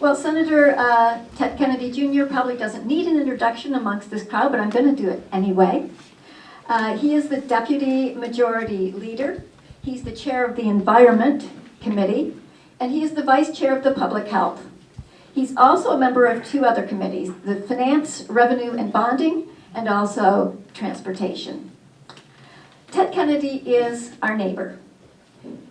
Well, Senator Ted Kennedy Jr. probably doesn't need an introduction amongst this crowd, but I'm going to do it anyway. He is the Deputy Majority Leader. He's the Chair of the Environment Committee, and he is the Vice Chair of the Public Health. He's also a member of two other committees, the Finance, Revenue, and Bonding, and also Transportation. Ted Kennedy is our neighbor.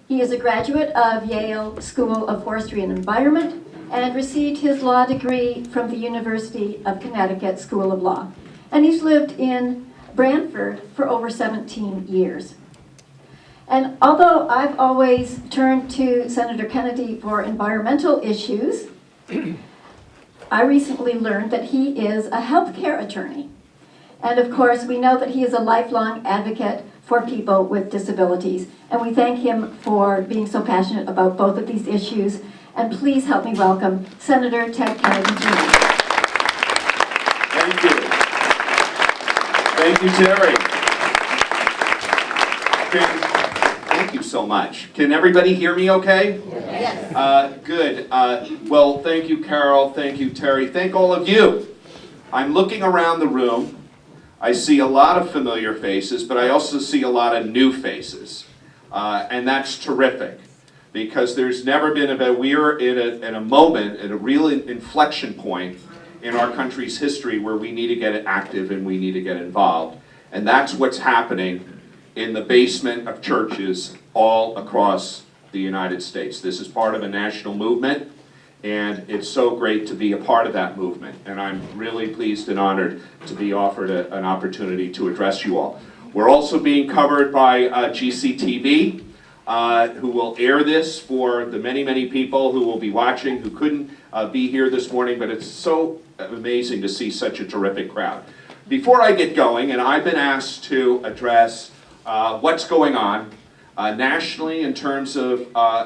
He is a graduate of Yale School of Forestry and Environment and received his law degree from the University of Connecticut School of Law. And he's lived in Brantford for over 17 years. And although I've always turned to Senator Kennedy for environmental issues, I recently learned that he is a healthcare attorney. And of course, we know that he is a lifelong advocate for people with disabilities. And we thank him for being so passionate about both of these issues. And please help me welcome Senator Ted Kennedy Jr. Thank you. Thank you, Terry. Thank you so much. Can everybody hear me okay? Yes. Good. Well, thank you, Carol. Thank you, Terry. Thank all of you. I'm looking around the room. I see a lot of familiar faces, but I also see a lot of new faces. And that's terrific, because there's never been we're in a moment, at a real inflection point in our country's history where we need to get active and we need to get involved. And that's what's happening in the basement of churches all across the United States. This is part of a national movement, and it's so great to be a part of that movement. And I'm really pleased and honored to be offered an opportunity to address you all. We're also being covered by GCTV, who will air this for the many, many people who will be watching, who couldn't be here this morning, but it's so amazing to see such a terrific crowd. Before I get going, and I've been asked to address what's going on nationally in terms of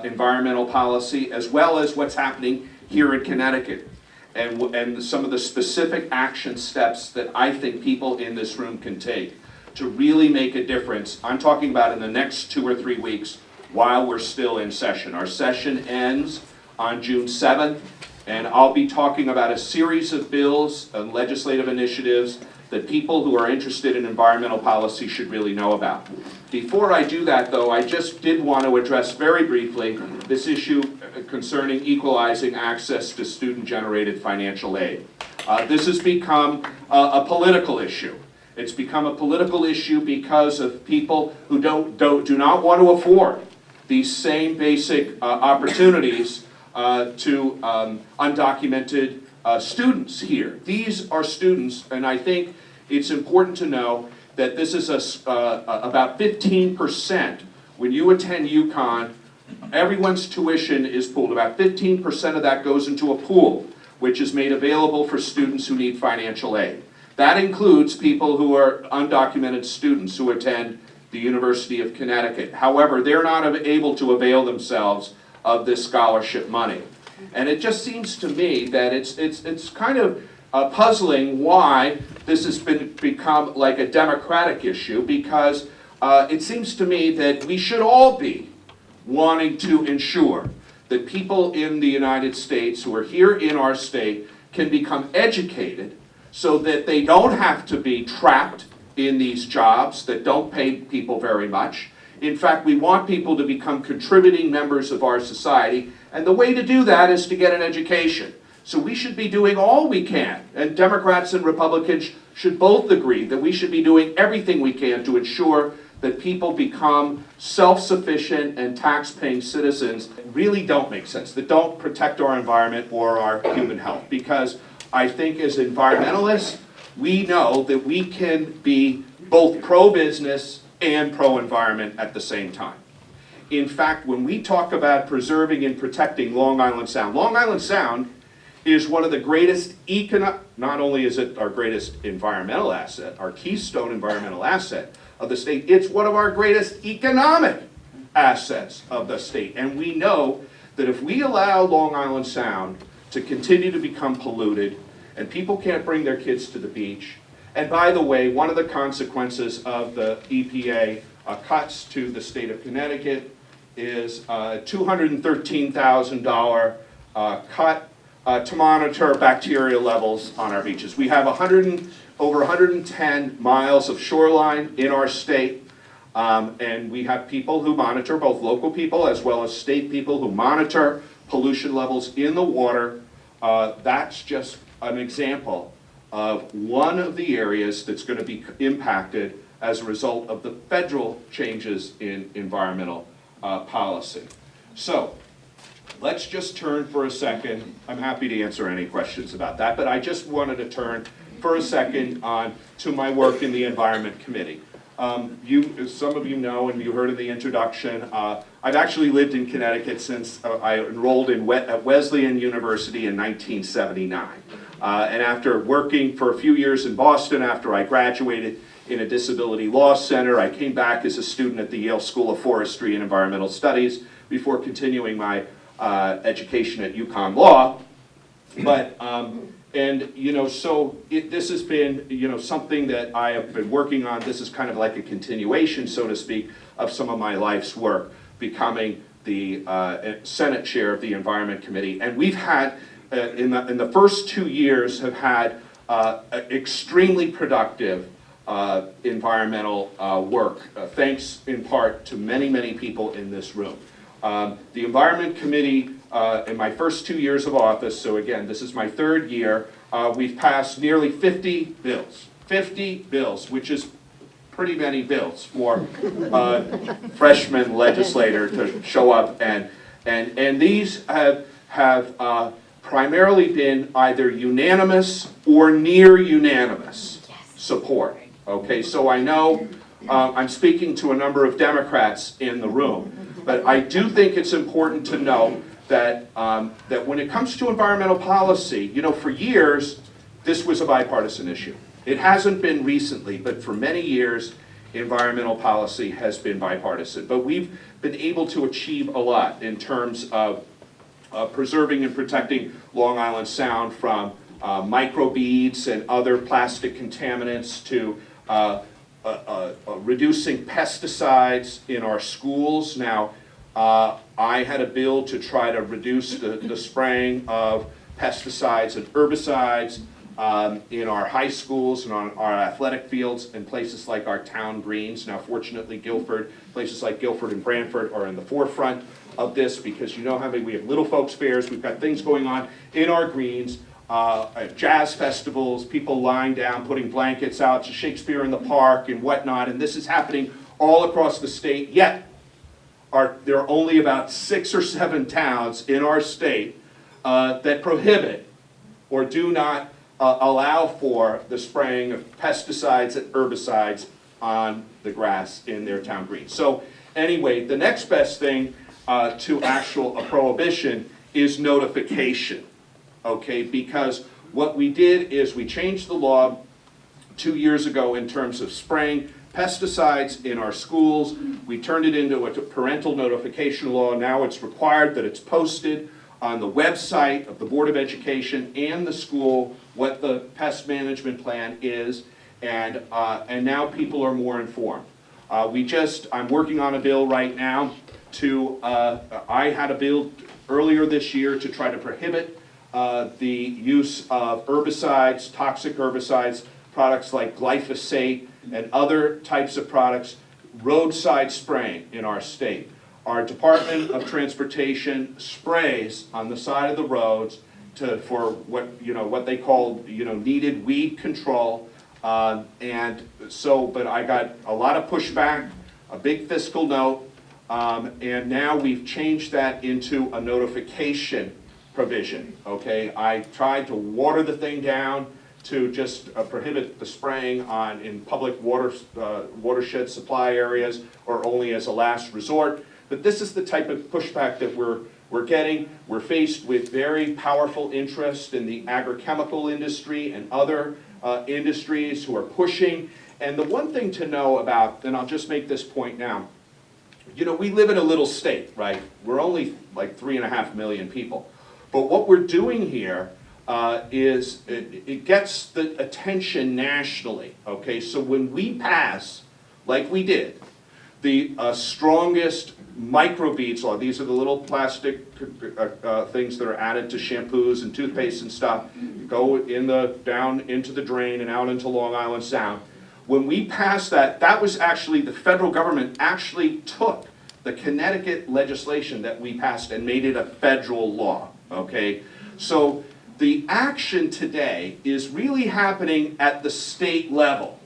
environmental policy, as well as what's happening here in Connecticut, and some of the specific action steps that I think people in this room can take to really make a difference. I'm talking about in the next 2 or 3 weeks while we're still in session. Our session ends on June 7th, and I'll be talking about a series of bills and legislative initiatives that people who are interested in environmental policy should really know about. Before I do that, though, I just did want to address very briefly this issue concerning equalizing access to student-generated financial aid. This has become a political issue. It's become a political issue because of people who do not want to afford these same basic opportunities to undocumented students here. These are students, and I think it's important to know that this is about 15%. When you attend UConn, everyone's tuition is pooled. About 15% of that goes into a pool, which is made available for students who need financial aid. That includes people who are undocumented students who attend the University of Connecticut. However, they're not able to avail themselves of this scholarship money. And it just seems to me that it's kind of puzzling why this has become like a democratic issue, because it seems to me that we should all be wanting to ensure that people in the United States who are here in our state can become educated so that they don't have to be trapped in these jobs that don't pay people very much. In fact, we want people to become contributing members of our society, and the way to do that is to get an education. So we should be doing all we can, and Democrats and Republicans should both agree that we should be doing everything we can to ensure that people become self-sufficient and tax-paying citizens that really don't make sense, that don't protect our environment or our human health. Because I think as environmentalists, we know that we can be both pro-business and pro-environment at the same time. In fact, when we talk about preserving and protecting Long Island Sound is one of the greatest not only is it our greatest environmental asset, our keystone environmental asset of the state, it's one of our greatest economic assets of the state. And we know that if we allow Long Island Sound to continue to become polluted, and people can't bring their kids to the beach, and by the way, one of the consequences of the EPA cuts to the state of Connecticut is a $213,000 cut to monitor bacteria levels on our beaches. We have over 110 miles of shoreline in our state, and we have people who monitor, both local people as well as state people who monitor pollution levels in the water. That's just an example of one of the areas that's going to be impacted as a result of the federal changes in environmental policy. So let's just turn for a second. I'm happy to answer any questions about that, but I just wanted to turn for a second to my work in the Environment Committee. Some of you know, and you heard in the introduction, I've actually lived in Connecticut since I enrolled at Wesleyan University in 1979. And after working for a few years in Boston after I graduated in a disability law center, I came back as a student at the Yale School of Forestry and Environmental Studies before continuing my education at UConn Law. But, this has been, something that I have been working on. This is kind of like a continuation, so to speak, of some of my life's work, becoming the Senate Chair of the Environment Committee. And we've had, in the first 2 years, have had extremely productive environmental work, thanks in part to many, many people in this room. The Environment Committee, in my first 2 years of office, so again, this is my third year, we've passed nearly 50 bills. 50 bills, which is pretty many bills for a freshman legislator to show up, and these have primarily been either unanimous or near unanimous support. Okay, so I know I'm speaking to a number of Democrats in the room, but I do think it's important to know that that when it comes to environmental policy, for years, this was a bipartisan issue. It hasn't been recently, but for many years, environmental policy has been bipartisan. But we've been able to achieve a lot in terms of preserving and protecting Long Island Sound from microbeads and other plastic contaminants, to reducing pesticides in our schools. Now, I had a bill to try to reduce the spraying of pesticides and herbicides in our high schools and on our athletic fields and places like our town greens. Now, fortunately, places like Guilford and Branford are in the forefront of this, because you know how we have little folks fairs, we've got things going on in our greens, jazz festivals, people lying down, putting blankets out to Shakespeare in the Park and whatnot, and this is happening all across the state, yet there are only about 6 or 7 towns in our state that prohibit or do not allow for the spraying of pesticides and herbicides on the grass in their town greens. So anyway, the next best thing to a prohibition is notification, okay? Because what we did is we changed the law 2 years ago in terms of spraying pesticides in our schools. We turned it into a parental notification law. Now it's required that it's posted on the website of the Board of Education and the school what the pest management plan is, and now people are more informed. I'm working on a bill right now I had a bill earlier this year to try to prohibit the use of herbicides, toxic herbicides, products like glyphosate and other types of products, roadside spraying in our state. Our Department of Transportation sprays on the side of the roads for what they call needed weed control, but I got a lot of pushback, a big fiscal note, and now we've changed that into a notification provision. Okay, I tried to water the thing down to just prohibit the spraying in public watershed supply areas, or only as a last resort. But this is the type of pushback that we're getting. We're faced with very powerful interest in the agrochemical industry and other industries who are pushing. And the one thing to know about, and I'll just make this point now, we live in a little state, right? We're only like 3.5 million people. But what we're doing here is it gets the attention nationally, okay? So when we pass, like we did, the strongest microbeads law. These are the little plastic things that are added to shampoos and toothpaste and stuff. Go down into the drain and out into Long Island Sound. When we passed that, that was actually, the federal government actually took the Connecticut legislation that we passed and made it a federal law, okay? So the action today is really happening at the state level.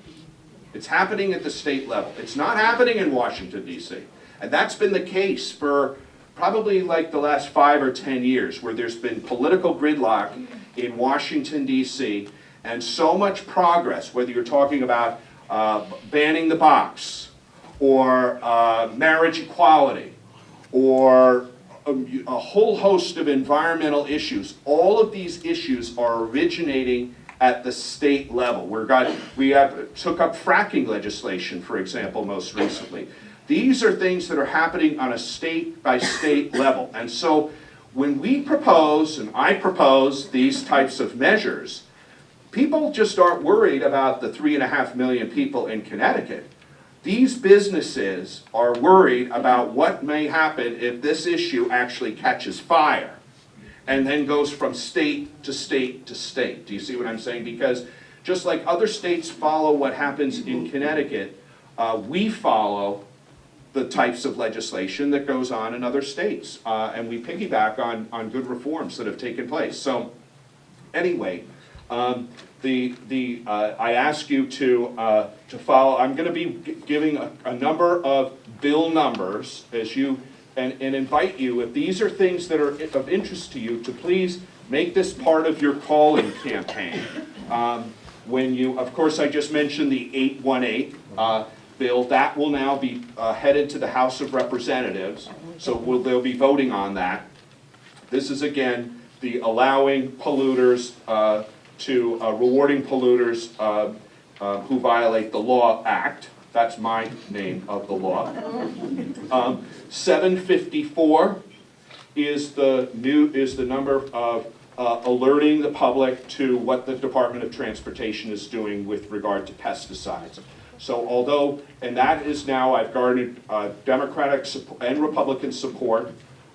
It's happening at the state level. It's not happening in Washington, D.C. And that's been the case for probably like the last 5 or 10 years, where there's been political gridlock in Washington, D.C., and so much progress, whether you're talking about banning the box, or marriage equality, or a whole host of environmental issues. All of these issues are originating at the state level. We took up fracking legislation, for example, most recently. These are things that are happening on a state-by-state level. And so when we propose, and I propose, these types of measures, people just aren't worried about the 3.5 million people in Connecticut. These businesses are worried about what may happen if this issue actually catches fire and then goes from state to state to state. Do you see what I'm saying? Because just like other states follow what happens in Connecticut, we follow the types of legislation that goes on in other states. And we piggyback on good reforms that have taken place. So anyway, I ask you to follow. I'm going to be giving a number of bill numbers as you, and invite you, if these are things that are of interest to you, to please make this part of your calling campaign. When you, of course, I just mentioned the 818 bill. That will now be headed to the House of Representatives, so they'll be voting on that. This is, again, the allowing polluters rewarding polluters who violate the law act. That's my name of the law. 754 is the number of alerting the public to what the Department of Transportation is doing with regard to pesticides. So although, and that is now, I've garnered Democratic and Republican support,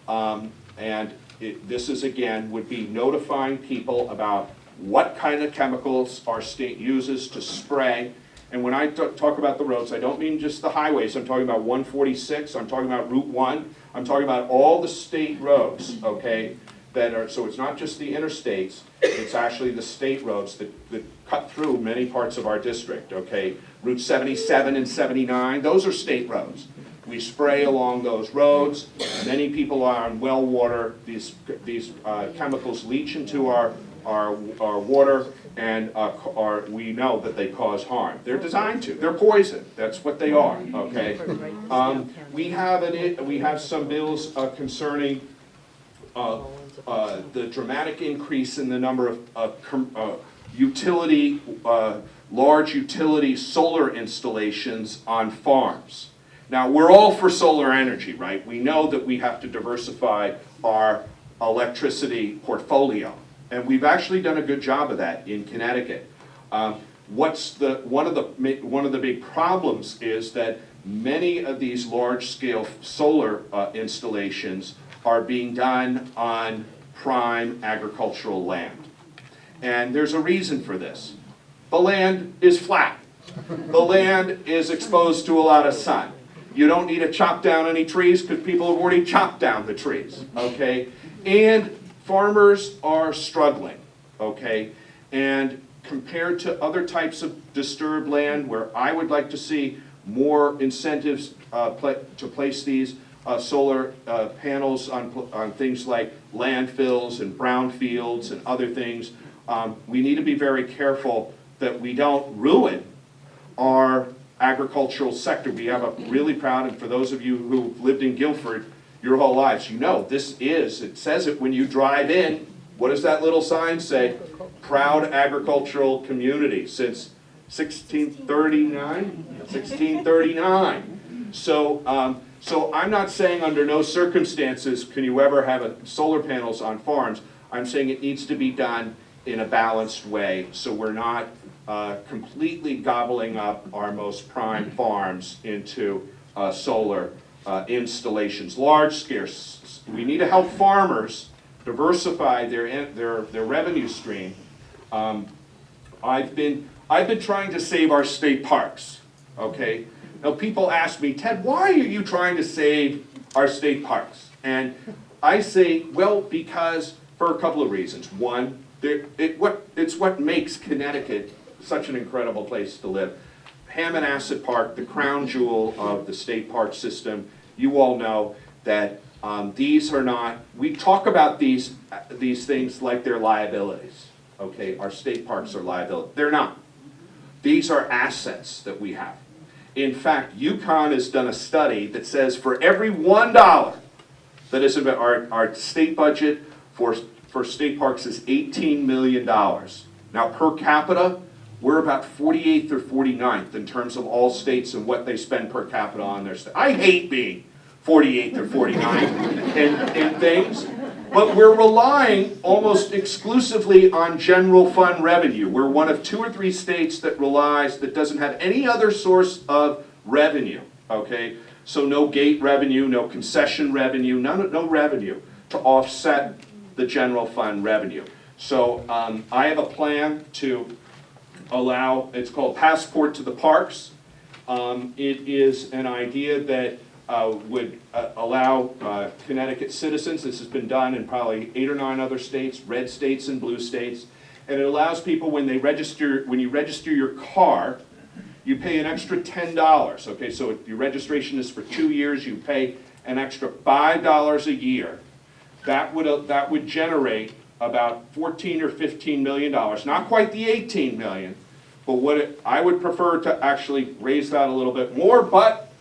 and this is, again, would be notifying people about what kind of chemicals our state uses to spray. And when I talk about the roads, I don't mean just the highways. I'm talking about 146, I'm talking about Route 1, I'm talking about all the state roads, okay, that are, so it's not just the interstates, it's actually the state roads that cut through many parts of our district, okay? Route 77 and 79, those are state roads. We spray along those roads. Many people are on well water. These chemicals leach into our water, and we know that they cause harm. They're designed to. They're poison. That's what they are. Okay. We have some bills concerning the dramatic increase in the number of large utility solar installations on farms. Now, we're all for solar energy, right? We know that we have to diversify our electricity portfolio, and we've actually done a good job of that in Connecticut. One of the big problems is that many of these large-scale solar installations are being done on prime agricultural land. And there's a reason for this. The land is flat. The land is exposed to a lot of sun. You don't need to chop down any trees because people have already chopped down the trees, okay? And farmers are struggling, okay? And compared to other types of disturbed land where I would like to see more incentives to place these solar panels on things like landfills and brownfields and other things, we need to be very careful that we don't ruin our agricultural sector. We have a really proud, and for those of you who've lived in Guilford your whole lives, you know this is, it says it when you drive in. What does that little sign say? Proud agricultural community since 1639? 1639. So I'm not saying under no circumstances can you ever have solar panels on farms. I'm saying it needs to be done in a balanced way so we're not completely gobbling up our most prime farms into solar installations, large scarce. We need to help farmers diversify their revenue stream. I've been trying to save our state parks, okay? Now people ask me, Ted, why are you trying to save our state parks? And I say, well, because for a couple of reasons. One, it's what makes Connecticut such an incredible place to live. Hammonasset Park, the crown jewel of the state park system. You all know that these are not, we talk about these things like they're liabilities, okay? Our state parks are liabilities. They're not. These are assets that we have. In fact, UConn has done a study that says for every $1 that is about our state budget for state parks is $18 million. Now per capita, we're about 48th or 49th in terms of all states and what they spend per capita on their state. I hate being 48th or 49th in things, but we're relying almost exclusively on general fund revenue. We're one of 2 or 3 states that doesn't have any other source of revenue, okay? So no gate revenue, no concession revenue, no revenue to offset the general fund revenue. So I have a plan to allow, it's called Passport to the Parks. It is an idea that would allow Connecticut citizens, this has been done in probably 8 or 9 other states, red states and blue states, and it allows people when you register your car, you pay an extra $10, okay, so if your registration is for 2 years, you pay an extra $5 a year. That would generate about 14 or $15 million, not quite the 18 million, but I would prefer to actually raise that a little bit more, but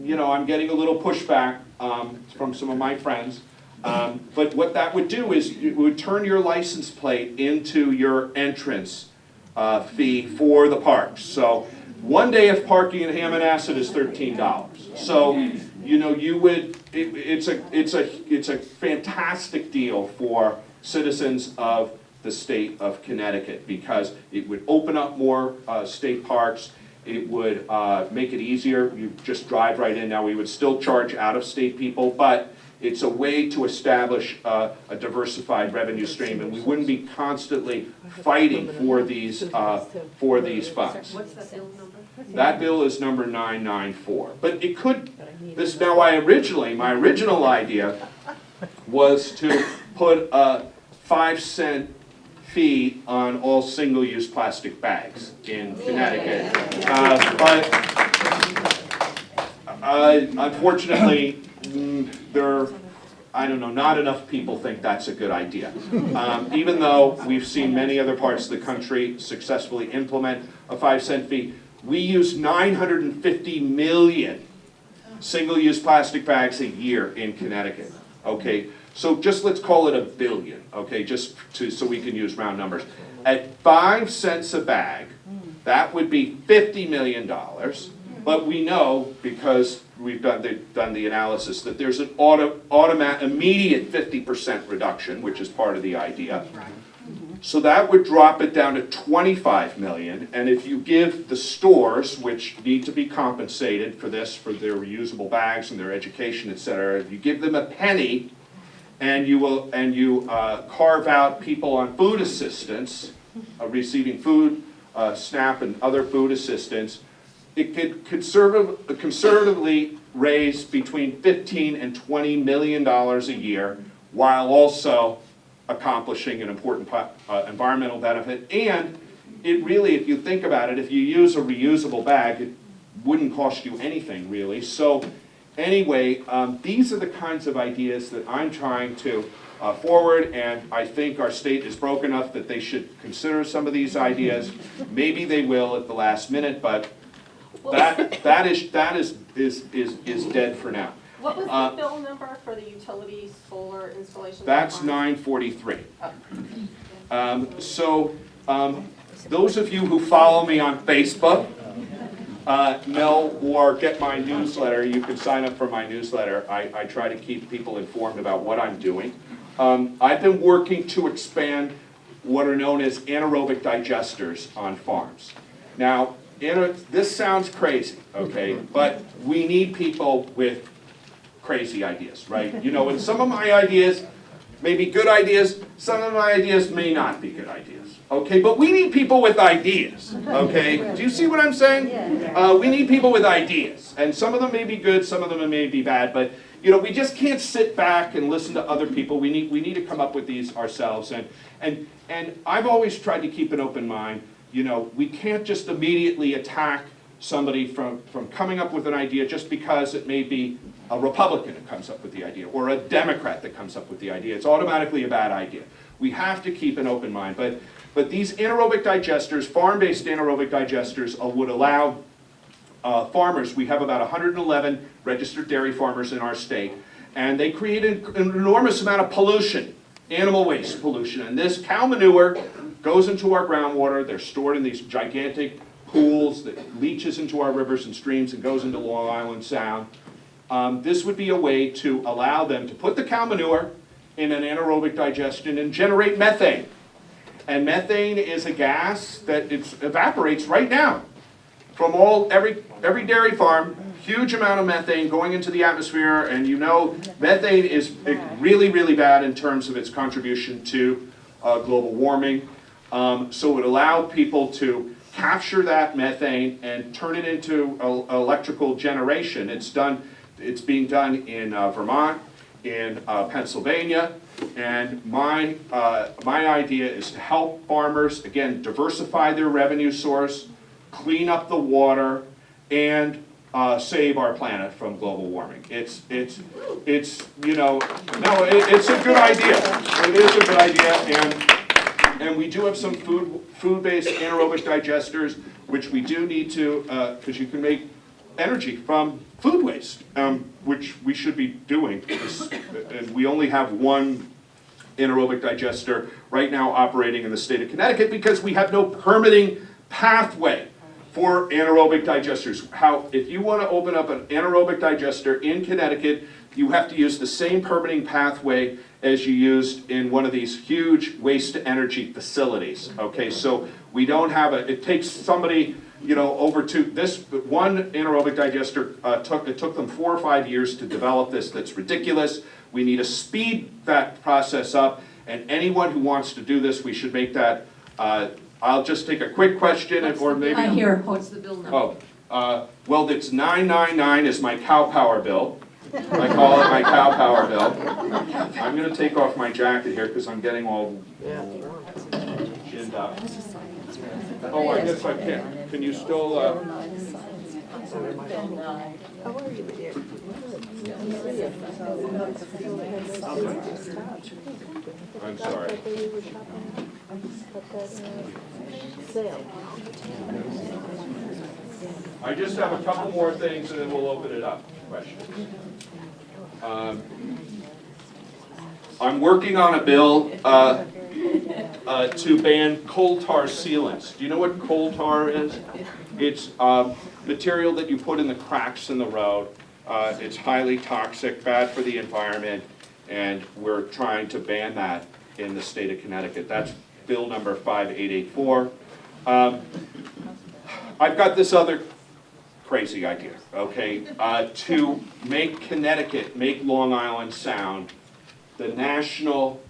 you know, I'm getting a little pushback from some of my friends. But what that would do is it would turn your license plate into your entrance fee for the parks. So one day of parking in Hammonasset is $13. So you know it's a fantastic deal for citizens of the state of Connecticut because it would open up more state parks. It would make it easier. You just drive right in. Now we would still charge out-of-state people, but it's a way to establish a diversified revenue stream, and we wouldn't be constantly fighting for these funds. What's that bill number? That bill is number 994. But it could. My original idea was to put a 5-cent fee on all single-use plastic bags in Connecticut, but unfortunately, not enough people think that's a good idea. Even though we've seen many other parts of the country successfully implement a 5-cent fee, we use 950 million single-use plastic bags a year in Connecticut, okay? So just let's call it $1 billion, okay, so we can use round numbers. At 5 cents a bag, that would be $50 million, but we know, because we've done the analysis, that there's an immediate 50% reduction, which is part of the idea. So that would drop it down to 25 million, and if you give the stores, which need to be compensated for this, for their reusable bags and their education, etc., if you give them a penny, and you carve out people on food assistance, receiving food, SNAP and other food assistance, it could conservatively raise between $15 and $20 million a year, while also accomplishing an important environmental benefit. And it really, if you think about it, if you use a reusable bag, it wouldn't cost you anything really. So anyway, these are the kinds of ideas that I'm trying to forward, and I think our state is broke enough that they should consider some of these ideas. Maybe they will at the last minute, but that is dead for now. What was the bill number for the utility solar installation? That's 943. Those of you who follow me on Facebook know or get my newsletter, you can sign up for my newsletter. I try to keep people informed about what I'm doing. I've been working to expand what are known as anaerobic digesters on farms. Now, this sounds crazy, okay, but we need people with crazy ideas, right? You know, and some of my ideas may be good ideas, some of my ideas may not be good ideas, okay? But we need people with ideas, okay? Do you see what I'm saying? We need people with ideas, and some of them may be good, some of them may be bad, but you know, we just can't sit back and listen to other people. We need to come up with these ourselves, and I've always tried to keep an open mind. You know, we can't just immediately attack somebody from coming up with an idea just because it may be a Republican that comes up with the idea or a Democrat that comes up with the idea. It's automatically a bad idea. We have to keep an open mind. But these anaerobic digesters, farm-based anaerobic digesters, would allow farmers. We have about 111 registered dairy farmers in our state, and they create an enormous amount of pollution, animal waste pollution. And this cow manure goes into our groundwater. They're stored in these gigantic pools that leaches into our rivers and streams and goes into Long Island Sound. This would be a way to allow them to put the cow manure in an anaerobic digestion and generate methane. And methane is a gas that evaporates right now from every dairy farm. Huge amount of methane going into the atmosphere, and you know methane is really, really bad in terms of its contribution to global warming. So it would allow people to capture that methane and turn it into electrical generation. It's being done in Vermont, in Pennsylvania, and my idea is to help farmers, again, diversify their revenue source, clean up the water, and save our planet from global warming. It's you know, no, it's a good idea. It is a good idea, and we do have some food-based anaerobic digesters, which we do need to, because you can make energy from food waste, which we should be doing. And we only have one anaerobic digester right now operating in the state of Connecticut because we have no permitting pathway for anaerobic digesters. If you want to open up an anaerobic digester in Connecticut, you have to use the same permitting pathway as you used in one of these huge waste to energy facilities. Okay, so we don't have it takes somebody, you know, over to this one anaerobic digester it took them 4 or 5 years to develop this. That's ridiculous. We need to speed that process up, and anyone who wants to do this, we should make that. I'll just take a quick question, or maybe. I hear. What's the bill number? Well, it's 999 is my cow power bill. I call it my cow power bill. I'm going to take off my jacket here because I'm getting all ginned up. Oh, I guess I can. Can you still? I'm sorry. I just have a couple more things and then we'll open it up. Questions? I'm working on a bill to ban coal tar sealants. Do you know what coal tar is? It's material that you put in the cracks in the road. It's highly toxic, bad for the environment, and we're trying to ban that in the state of Connecticut. That's bill number 5884. I've got this other crazy idea, okay, to make Connecticut, make Long Island Sound the national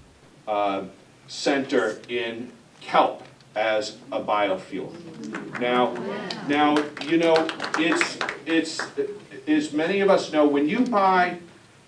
center in kelp as a biofuel. Now, you know, it's as many of us know, when you buy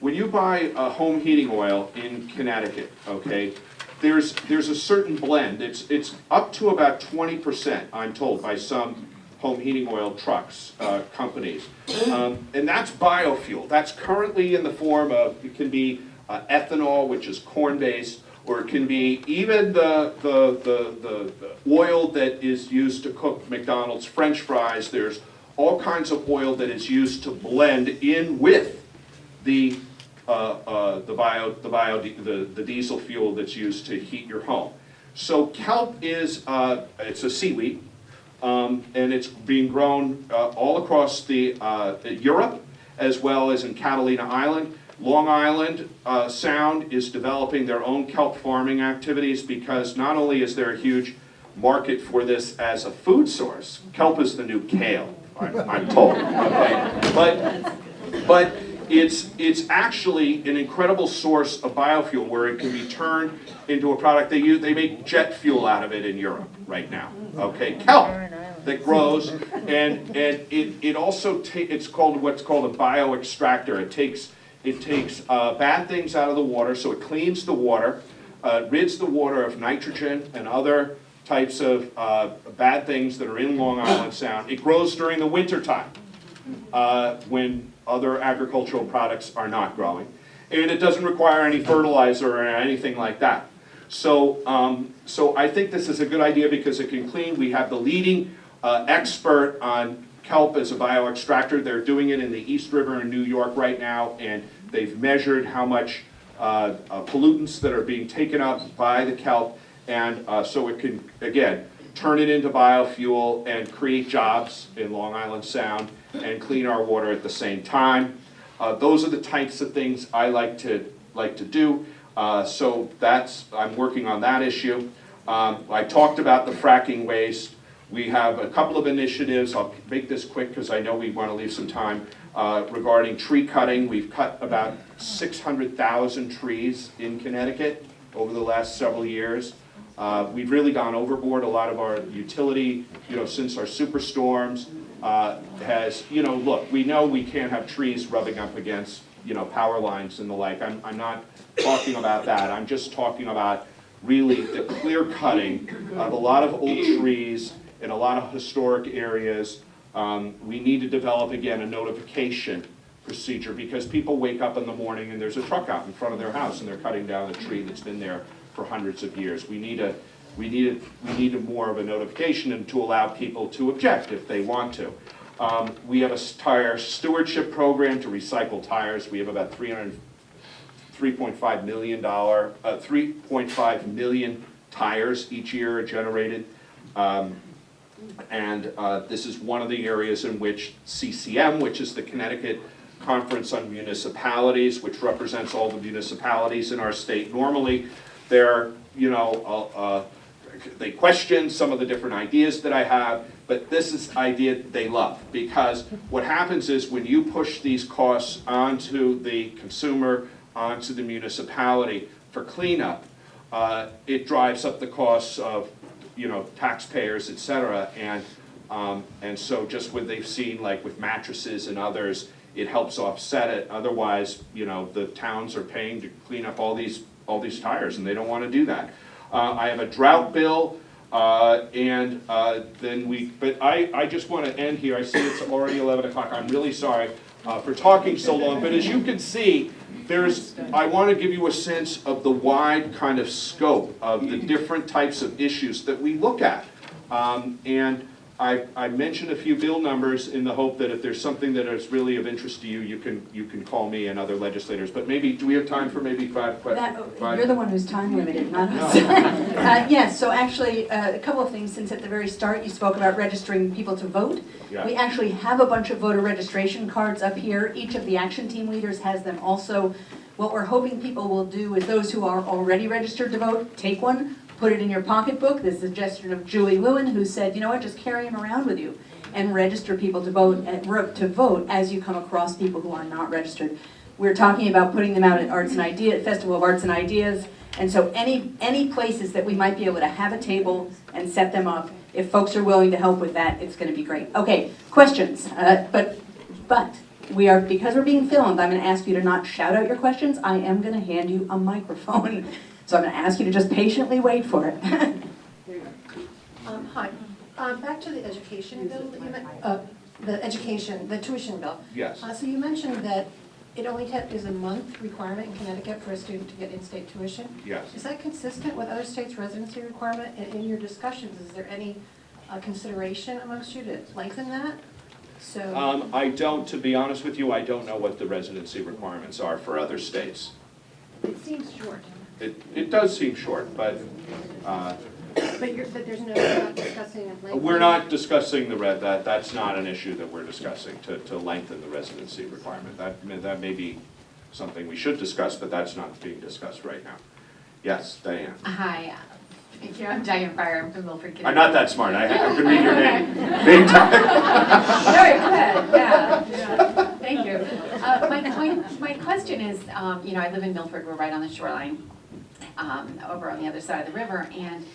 a home heating oil in Connecticut, okay, there's a certain blend. It's up to about 20%, I'm told, by some home heating oil trucks companies, and that's biofuel. That's currently in the form of, it can be ethanol, which is corn-based, or it can be even the oil that is used to cook McDonald's French fries. There's all kinds of oil that is used to blend in with the diesel fuel that's used to heat your home. So kelp is it's a seaweed, and it's being grown all across Europe, as well as in Catalina Island. Long Island Sound is developing their own kelp farming activities because not only is there a huge market for this as a food source. Kelp is the new kale, I'm told, okay? But it's actually an incredible source of biofuel where it can be turned into a product. They make jet fuel out of it in Europe right now, okay? Kelp that grows, and it also it's called what's called a bioextractor. It takes bad things out of the water, so it cleans the water, rids the water of nitrogen and other types of bad things that are in Long Island Sound. It grows during the winter time when other agricultural products are not growing. And it doesn't require any fertilizer or anything like that. So, so I think this is a good idea because it can clean. We have the leading expert on kelp as a bioextractor. They're doing it in the East River in New York right now, and they've measured how much pollutants that are being taken up by the kelp, and so it can, again, turn it into biofuel and create jobs in Long Island Sound and clean our water at the same time. Those are the types of things I like to do. So I'm working on that issue. I talked about the fracking waste. We have a couple of initiatives. I'll make this quick because I know we want to leave some time. Regarding tree cutting, we've cut about 600,000 trees in Connecticut over the last several years. We've really gone overboard. A lot of our utility, since our superstorms, has, look, we know we can't have trees rubbing up against, power lines and the like. I'm not talking about that. I'm just talking about really the clear cutting of a lot of old trees in a lot of historic areas. We need to develop, again, a notification procedure because people wake up in the morning and there's a truck out in front of their house and they're cutting down a tree that's been there for hundreds of years. We need more of a notification and to allow people to object if they want to. We have a tire stewardship program to recycle tires. We have about $3.5 million tires each year are generated. This is one of the areas in which CCM, which is the Connecticut Conference on Municipalities, which represents all the municipalities in our state. Normally, they question some of the different ideas that I have, but this is an idea they love because what happens is when you push these costs onto the consumer, onto the municipality for cleanup, it drives up the costs of taxpayers, et cetera, and so just what they've seen, like with mattresses and others, it helps offset it. Otherwise, the towns are paying to clean up all these tires, and they don't want to do that. I have a drought bill, but I just want to end here. I see it's already 11 o'clock. I'm really sorry for talking so long, but as you can see, I want to give you a sense of the wide kind of scope of the different types of issues that we look at. And I mentioned a few bill numbers in the hope that if there's something that is really of interest to you, you can call me and other legislators. But maybe, do we have time for maybe 5 questions? You're the one who's time limited, not us. Yes, so actually, a couple of things, since at the very start you spoke about registering people to vote. Yeah. We actually have a bunch of voter registration cards up here. Each of the action team leaders has them also. What we're hoping people will do is those who are already registered to vote, take one, put it in your pocketbook. This is a suggestion of Julie Lewin, who said, you know what, just carry them around with you and register people to vote as you come across people who are not registered. We're talking about putting them out at Festival of Arts and Ideas, and so any places that we might be able to have a table and set them up, if folks are willing to help with that, it's going to be great. Okay, questions, but because we're being filmed, I'm going to ask you to not shout out your questions. I am going to hand you a microphone. So I'm going to ask you to just patiently wait for it. Hi. Back to the education bill that you meant, the tuition bill. Yes. So you mentioned that it only is a month requirement in Connecticut for a student to get in-state tuition. Yes. Is that consistent with other states' residency requirement? And in your discussions, is there any consideration amongst you to lengthen that? So. I don't, to be honest with you, I don't know what the residency requirements are for other states. It seems short. It does seem short, but But there's no, we're not discussing lengthening. we're not discussing that's not an issue that we're discussing, to lengthen the residency requirement. That may be something we should discuss, but that's not being discussed right now. Yes, Diane. Hi. Thank you, I'm Diane Fryer, I'm from Milford, Connecticut. I'm not that smart, I can read your name. Name tag. Very good, yeah. Thank you. My question is, you know, I live in Milford, we're right on the shoreline, over on the other side of the river, and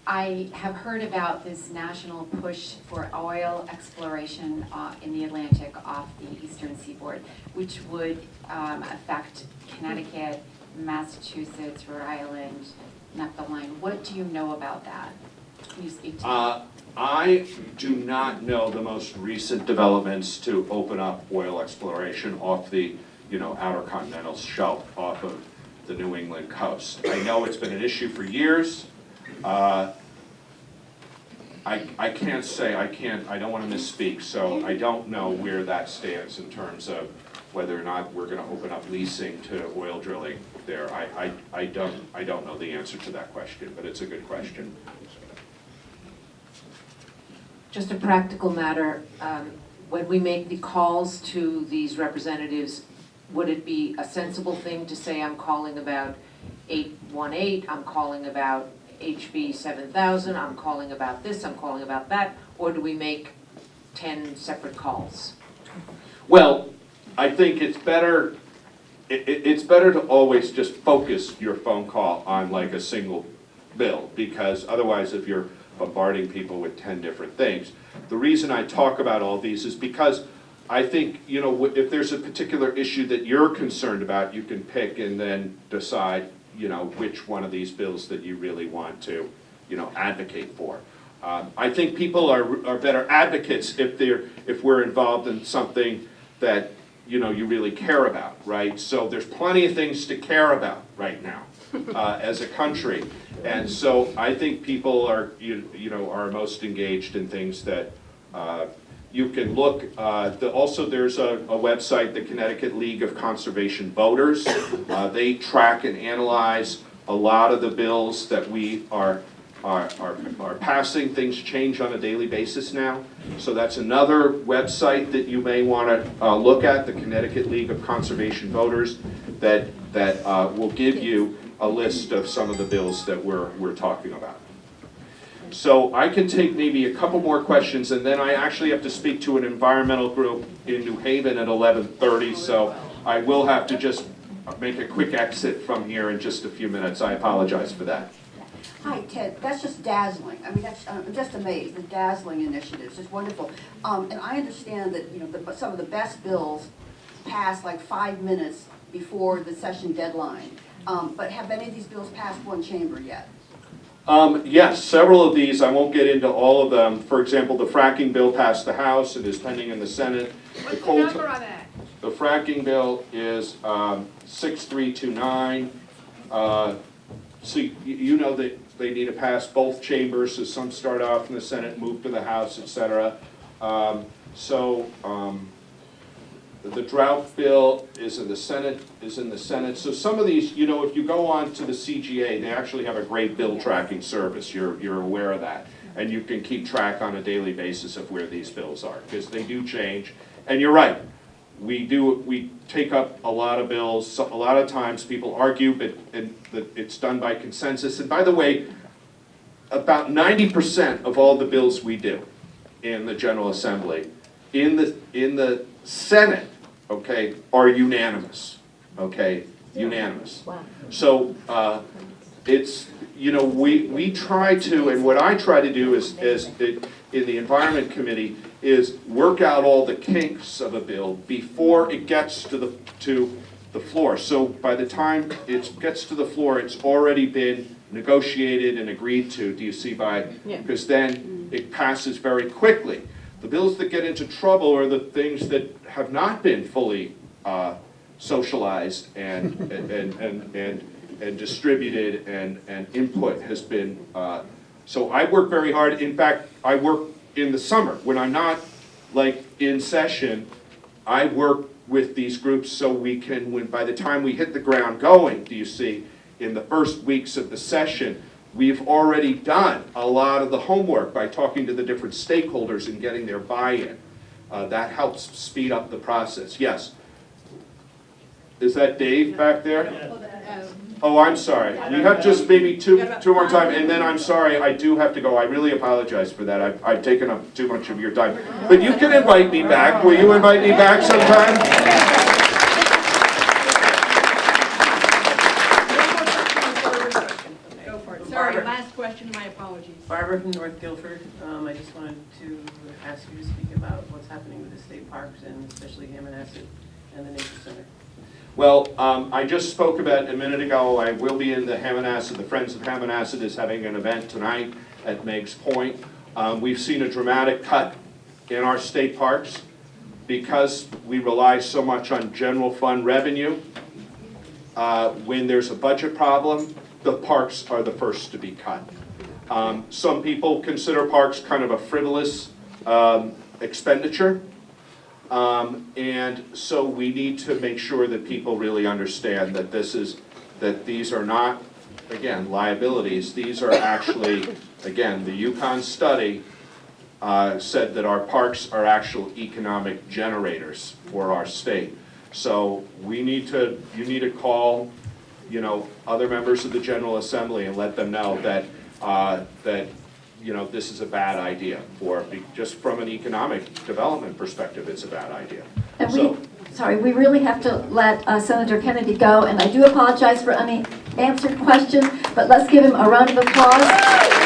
I have heard about this national push for oil exploration in the Atlantic off the eastern seaboard, which would affect Connecticut, Massachusetts, Rhode Island, up the line. What do you know about that? Can you speak to I do not know the most recent developments to open up oil exploration off the, you know, outer continental shelf off of the New England coast. I know it's been an issue for years. I can't say, I don't want to misspeak, so I don't know where that stands in terms of whether or not we're going to open up leasing to oil drilling there. I don't know the answer to that question, but it's a good question. Just a practical matter, when we make the calls to these representatives, would it be a sensible thing to say, I'm calling about 818, I'm calling about HB 7000, I'm calling about this, I'm calling about that, or do we make 10 separate calls? Well, I think it's better, it's better to always just focus your phone call on like a single bill, because otherwise if you're bombarding people with 10 different things. The reason I talk about all these is because I think, you know, if there's a particular issue that you're concerned about, you can pick and then decide, you know, which one of these bills that you really want to, you know, advocate for. I think people are better advocates if we're involved in something that, you know, you really care about, right? So there's plenty of things to care about right now as a country. And so I think people are, you know, are most engaged in things that you can look. Also, there's a website, the Connecticut League of Conservation Voters. They track and analyze a lot of the bills that we are passing. Things change on a daily basis now. So that's another website that you may want to look at, the Connecticut League of Conservation Voters, that will give you a list of some of the bills that we're talking about. So I can take maybe a couple more questions, and then I actually have to speak to an environmental group in New Haven at 11:30, so I will have to just make a quick exit from here in just a few minutes. I apologize for that. Hi, Ted. That's just dazzling. I mean, I'm just amazed. The dazzling initiatives is wonderful. And I understand that, you know, some of the best bills pass like 5 minutes before the session deadline. But have any of these bills passed one chamber yet? Yes, several of these. I won't get into all of them. For example, the fracking bill passed the House. It is pending in the Senate. What's the number on that? The fracking bill is 6329. So you know that they need to pass both chambers, so some start off in the Senate, move to the House, etc. The drought bill is in the Senate. So some of these, you know, if you go on to the CGA, they actually have a great bill tracking service. You're aware of that, and you can keep track on a daily basis of where these bills are, because they do change. And you're right, we take up a lot of bills. So a lot of times people argue, but it's done by consensus. And by the way, about 90% of all the bills we do in the General Assembly, in the Senate, okay, are unanimous, okay, unanimous. Wow. So it's, you know, we try to, and what I try to do is in the Environment Committee is work out all the kinks of a bill before it gets to the floor. So by the time it gets to the floor, it's already been negotiated and agreed to, do you see, because then it passes very quickly. The bills that get into trouble are the things that have not been fully socialized and distributed, and input has been. So I work very hard. In fact, I work in the summer when I'm not like in session. I work with these groups so we can, when by the time we hit the ground going, do you see, in the first weeks of the session, we've already done a lot of the homework by talking to the different stakeholders and getting their buy-in. That helps speed up the process. Yes? Is that Dave back there? Oh, I'm sorry. We have just maybe two more time, and then I'm sorry, I do have to go. I really apologize for that. I've taken up too much of your time. But you can invite me back. Will you invite me back sometime? Go for it. Sorry, Sorry, last question, my apologies. Barbara from North Guilford. I just wanted to ask you to speak about what's happening with the state parks and especially Hammonasset and the Nature Center. Well, I just spoke about a minute ago, I will be in the Hammonasset. The Friends of Hammonasset is having an event tonight at Meigs Point. We've seen a dramatic cut in our state parks because we rely so much on general fund revenue. When there's a budget problem, the parks are the first to be cut. Some people consider parks kind of a frivolous expenditure. And so we need to make sure that people really understand that these are not, again, liabilities. These are actually, again, the UConn study said that our parks are actual economic generators for our state. So you need to call, other members of the General Assembly and let them know that, this is a bad idea just from an economic development perspective, it's a bad idea. And So, we really have to let Senator Kennedy go, and I do apologize for unanswered questions, but let's give him a round of applause.